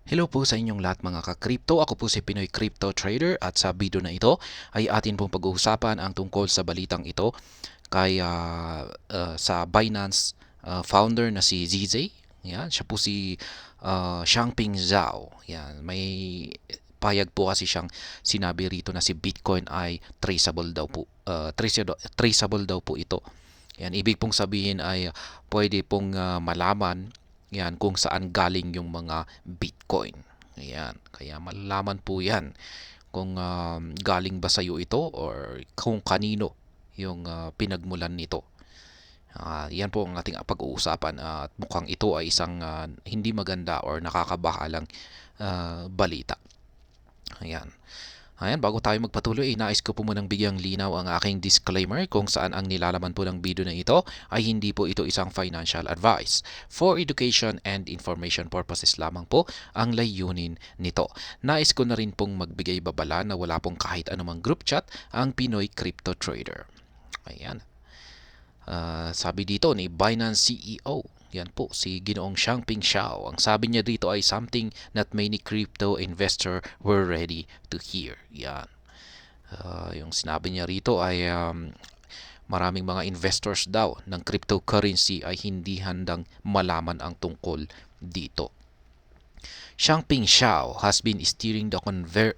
Hello po sa inyong lahat mga ka-crypto. Ako po si Pinoy Crypto Trader at sa video na ito ay atin pong pag-uusapan ang tungkol sa balitang ito kay sa Binance founder na si ZZ. Yan, siya po si Changpeng Zhao. Yan, may payag po kasi siyang sinabi rito na si Bitcoin ay traceable daw po. Traceable daw po ito. Yan, ibig pong sabihin ay pwede pong malaman yan kung saan galing yung mga Bitcoin. Ayan, kaya malalaman po yan kung galing ba sa iyo ito or kung kanino yung pinagmulan nito. Yan po ang ating pag-uusapan at mukhang ito ay isang hindi maganda or nakakabahalang balita. Ayan. Ayan, bago tayo magpatuloy, nais ko po munang bigyang linaw ang aking disclaimer kung saan ang nilalaman po ng video na ito ay hindi po ito isang financial advice. For education and information purposes lamang po ang layunin nito. Nais ko na rin pong magbigay babala na wala pong kahit anumang group chat ang Pinoy Crypto Trader. Ayan. Sabi dito ni Binance CEO, yan po, si Ginoong Changpeng Zhao. Ang sabi niya dito ay something that many crypto investor were ready to hear. Yan. Yung sinabi niya rito ay maraming mga investors daw ng cryptocurrency ay hindi handang malaman ang tungkol dito. Changpeng Zhao has been steering the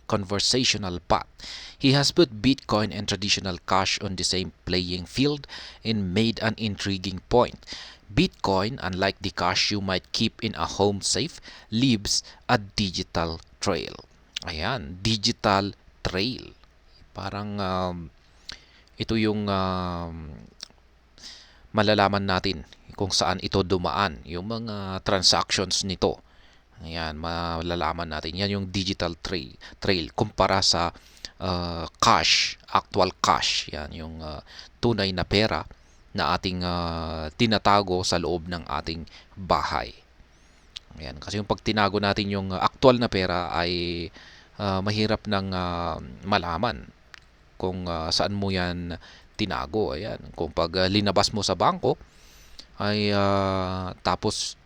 conversational path. He has put Bitcoin and traditional cash on the same playing field and made an intriguing point. Bitcoin, unlike the cash you might keep in a home safe, leaves a digital trail. Ayan, digital trail. Parang ito yung malalaman natin kung saan ito dumaan, yung mga transactions nito. Ayan, malalaman natin. Yan yung digital trail kumpara sa cash, actual cash. Yan yung tunay na pera na ating tinatago sa loob ng ating bahay. Ayan, kasi yung pag tinago natin yung actual na pera ay mahirap nang malaman kung saan mo yan tinago. Ayan, kung pag linabas mo sa bangko ay tapos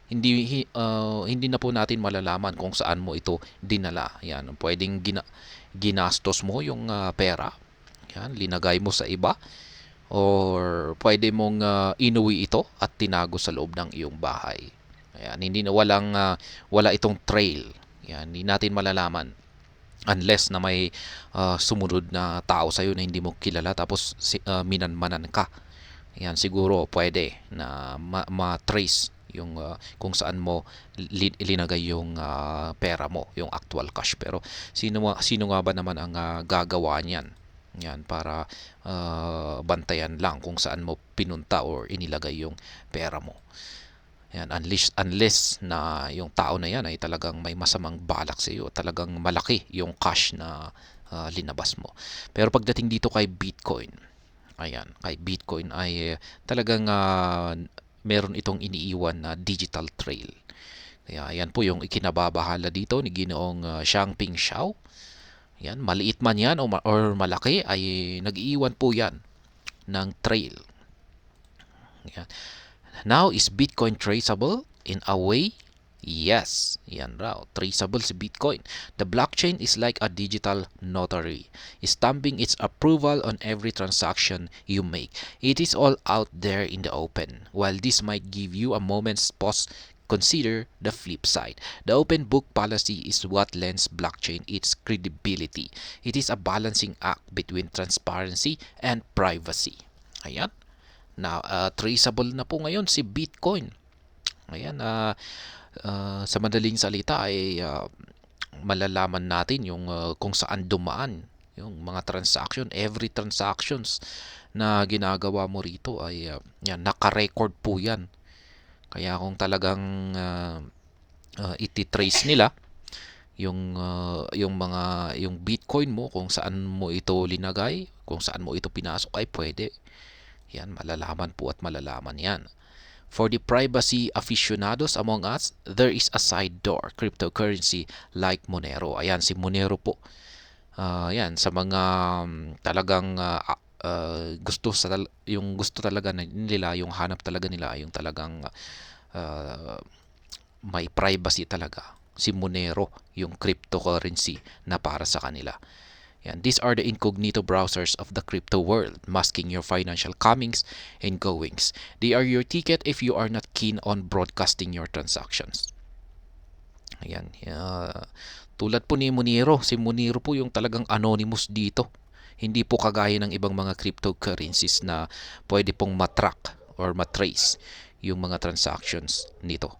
hindi na po natin malalaman kung saan mo ito dinala. Yan, pwedeng ginastos mo yung pera. Yan, linagay mo sa iba or pwede mong inuwi ito at tinago sa loob ng iyong bahay. Ayan, hindi na wala itong trail. Yan, hindi natin malalaman unless na may sumunod na tao sa iyo na hindi mo kilala tapos minanmanan ka. Yan, siguro pwede na ma-trace yung kung saan mo ilinagay yung pera mo, yung actual cash. Pero sino nga ba naman ang gagawa niyan? Yan, para bantayan lang kung saan mo pinunta or inilagay yung pera mo. Yan, unless na yung tao na yan ay talagang may masamang balak sa iyo, talagang malaki yung cash na linabas mo. Pero pagdating dito kay Bitcoin, ayan, kay Bitcoin ay talagang meron itong iniiwan na digital trail. Kaya ayan po yung ikinababahala dito ni Ginoong Changpeng Zhao. Yan, maliit man yan or malaki ay nag-iiwan po yan ng trail. Yan. Now, is Bitcoin traceable? In a way, yes. Yan raw. Traceable si Bitcoin. The blockchain is like a digital notary, stamping its approval on every transaction you make. It is all out there in the open. While this might give you a moment's pause, consider the flip side. The open book policy is what lends blockchain its credibility. It is a balancing act between transparency and privacy. Ayan. Na traceable na po ngayon si Bitcoin. Ayan, sa madaling salita ay malalaman natin yung kung saan dumaan yung mga transaction. Every transactions na ginagawa mo rito ay yan, naka-record po yan. Kaya kung talagang iti-trace nila yung Bitcoin mo, kung saan mo ito linagay, kung saan mo ito pinasok, ay pwede. Yan, malalaman po at malalaman yan. For the privacy aficionados among us, there is a side door, cryptocurrency like Monero. Ayan, si Monero po. Yan, sa mga talagang gusto talaga nila, yung hanap talaga nila, yung talagang may privacy talaga. si Monero yung cryptocurrency na para sa kanila. Yan. These are the incognito browsers of the crypto world, masking your financial comings and goings. They are your ticket if you are not keen on broadcasting your transactions. Ayan. Tulad po ni Monero, si Monero po yung talagang anonymous dito. Hindi po kagaya ng ibang mga cryptocurrencies na pwede pong matrack or matrace yung mga transactions nito.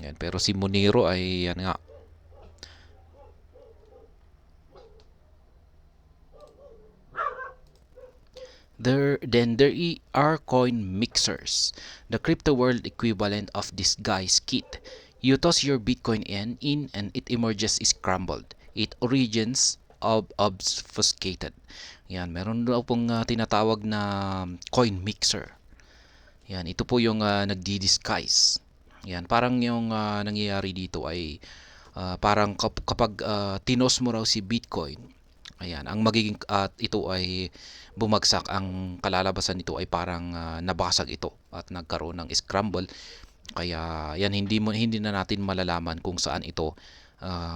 Ayan. Pero si Monero ay yan nga. There are coin mixers, the crypto world equivalent of this guy's kit. You toss your Bitcoin in and it emerges scrambled. It origins obfuscated. Yan, meron daw pong tinatawag na coin mixer. Yan, ito po yung nagdi-disguise. Yan, parang yung nangyayari dito ay parang kapag tinos mo raw si Bitcoin, ayan, ang magiging ito ay bumagsak, ang kalalabasan nito ay parang nabasag ito at nagkaroon ng scramble. Kaya yan, hindi na natin malalaman kung saan ito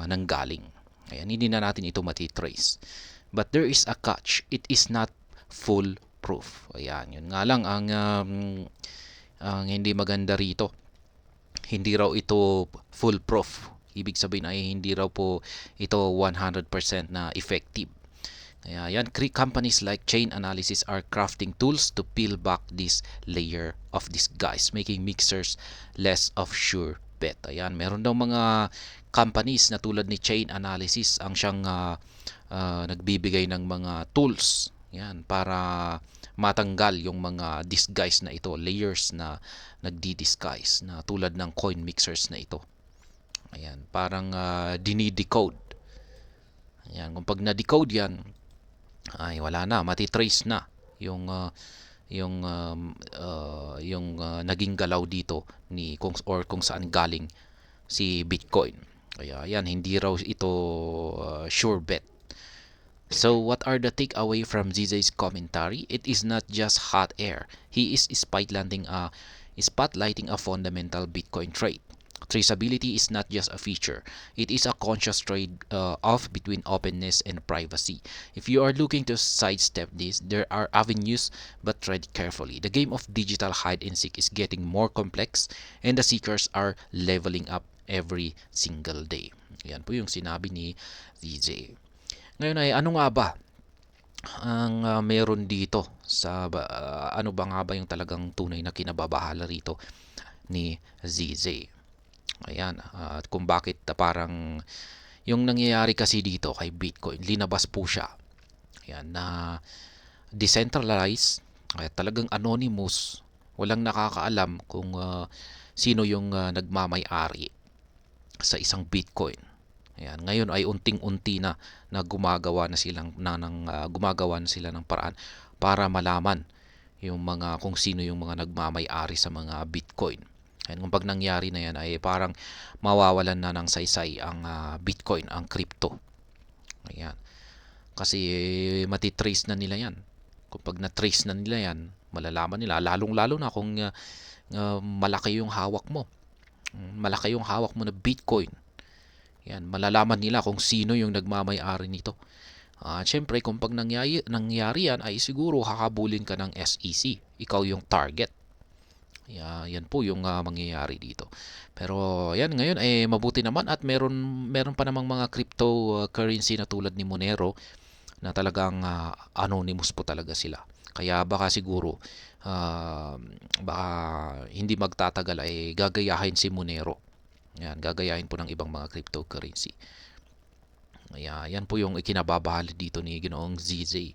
nanggaling. Ayan, hindi na natin ito matitrace. But there is a catch. It is not foolproof. Ayan, yun nga lang ang hindi maganda rito. Hindi raw ito foolproof. Ibig sabihin ay hindi raw po ito 100% na effective. Kaya yan, companies like Chain Analysis are crafting tools to peel back this layer of disguise, making mixers less of sure bet. Ayan, meron daw mga companies na tulad ni Chain Analysis ang siyang nagbibigay ng mga tools yan para matanggal yung mga disguise na ito, layers na nagdi-disguise na tulad ng coin mixers na ito. Ayan, parang dinidecode. Ayan, kung pag na-decode yan, ay wala na, matitrace na yung naging galaw dito ni kung saan galing si Bitcoin. Kaya yan, hindi raw ito sure bet. So what are the takeaway from ZZ's commentary? It is not just hot air. He is spotlighting a fundamental Bitcoin trait. Traceability is not just a feature. It is a conscious trade-off between openness and privacy. If you are looking to sidestep this, there are avenues, but tread carefully. The game of digital hide and seek is getting more complex and the seekers are leveling up every single day. Yan po yung sinabi ni ZZ. Ngayon ay ano nga ba ang meron dito sa ano ba nga ba yung talagang tunay na kinababahala rito ni ZZ? Ayan, at kung bakit parang yung nangyayari kasi dito kay Bitcoin, linabas po siya. Ayan, na decentralized, kaya talagang anonymous, walang nakakaalam kung sino yung nagmamay-ari sa isang Bitcoin. Ayan, ngayon ay unting-unti na gumagawa na sila ng paraan para malaman yung mga kung sino yung mga nagmamay-ari sa mga Bitcoin. Ayan, kung pag nangyari na yan ay parang mawawalan na ng saysay ang Bitcoin, ang crypto. Ayan. Kasi matitrace na nila yan. Kung pag na-trace na nila yan, malalaman nila, lalong-lalo na kung malaki yung hawak mo. Malaki yung hawak mo na Bitcoin. Yan, malalaman nila kung sino yung nagmamay-ari nito. Siyempre, kung pag nangyari yan, ay siguro hakabulin ka ng SEC. Ikaw yung target. Yan po yung mangyayari dito. Pero yan, ngayon ay mabuti naman at meron pa namang mga cryptocurrency na tulad ni Monero na talagang anonymous po talaga sila. Kaya baka siguro baka hindi magtatagal ay gagayahin si Monero. Yan, gagayahin po ng ibang mga cryptocurrency. Yan po yung ikinababahala dito ni Ginoong ZZ.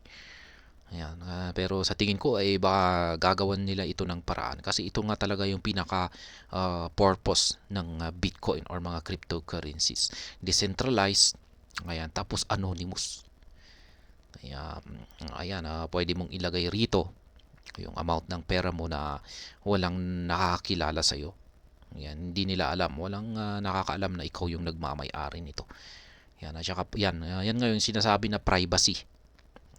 Ayan, pero sa tingin ko ay baka gagawan nila ito ng paraan kasi ito nga talaga yung pinaka purpose ng Bitcoin or mga cryptocurrencies. Decentralized, ayan, tapos anonymous. Kaya ayan, pwede mong ilagay rito yung amount ng pera mo na walang nakakakilala sa iyo. Yan, hindi nila alam, walang nakakaalam na ikaw yung nagmamay-ari nito. Yan, at saka yan ngayon sinasabi na privacy.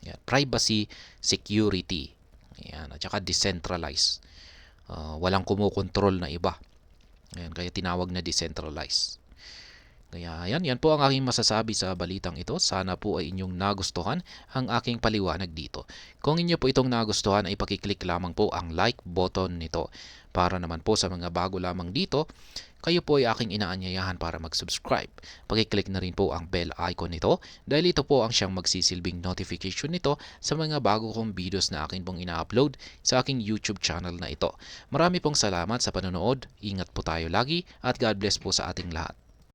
Yan, privacy, security. Yan, at saka decentralized. Walang kumukontrol na iba. Yan, kaya tinawag na decentralized. Kaya yan po ang aking masasabi sa balitang ito. Sana po ay inyong nagustuhan ang aking paliwanag dito. Kung inyo po itong nagustuhan ay pakiclick lamang po ang like button nito. Para naman po sa mga bago lamang dito, kayo po ay aking inaanyayahan para mag-subscribe. Pakiclick na rin po ang bell icon nito dahil ito po ang siyang magsisilbing notification nito sa mga bago kong videos na akin pong ina-upload sa aking YouTube channel na ito. Marami pong salamat sa panonood. Ingat po tayo lagi at God bless po sa ating lahat.